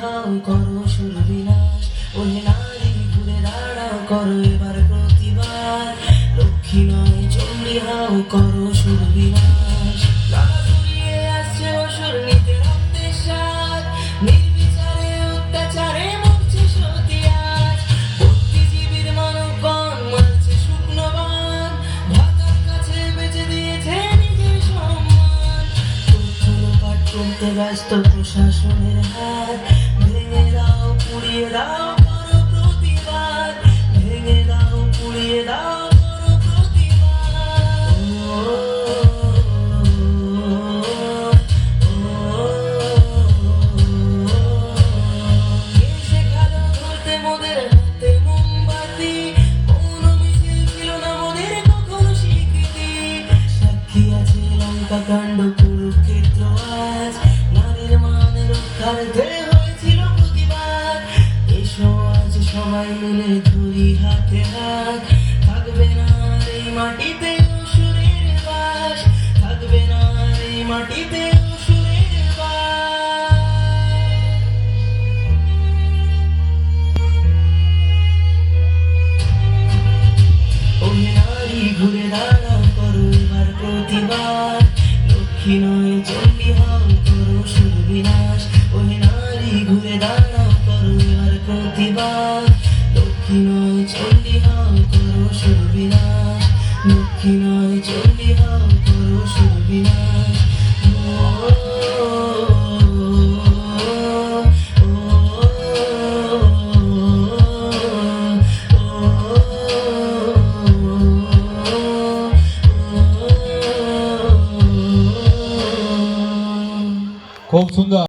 হাও করো সুরবিনাশ, ওহে নারী ঘুরে দাঁড়াও করো এবার প্রতিবাদ। লক্ষ্মী নয় চণ্ডী হাও করো সুরবিনাশ, গলা ফুরিয়ে আসছে অসুর নিতে রক্তের স্বাদ, নির্বিচারে অত্যাচারে মরছে সতী আজ। বুদ্ধিজীবীর মানবগণ মারছে শুকনো বান, ভাতার কাছে বেঁচে দিয়েছে নিজের সম্মান। তথ্য লোপাট করতে ব্যস্ত প্রশাসনের হাত, ভেঙে দাও পুড়িয়ে দাও করো প্রতিবাদ, ভেঙে দাও পুড়িয়ে দাও করো প্রতিবাদ। কে শেখালো ধরতে মোদের হাতে মোমবাতি, মৌন মিছিল ছিল না মোদের কখনো স্বীকৃতি। সাক্ষী আছে লঙ্কা কাণ্ড কুরুক্ষেত্র আজ, নারীর মান রক্ষার্থে হয়েছিল প্রতিবাদ। এসো আজ সবাই মিলে ধরি হাতে হাত, থাকবে না আর এই মাটিতে অসুরের বাস, থাকবে না আর এই মাটিতে অসুরের বাস। ওহে নারী ঘুরে দাঁড়াও করো এবার প্রতিবাদ, লক্ষ্মী নয় চণ্ডী হাও করো সুরবিনাশ, ওহে নারী ঘুরে দাঁড়াও করো এবার প্রতিবাদ। লক্ষ্মী নয় চণ্ডী হাও করো সুরবিনাশ, লক্ষ্মী নয় চণ্ডী হাও করো সুরবিনাশ। খুব সুন্দর।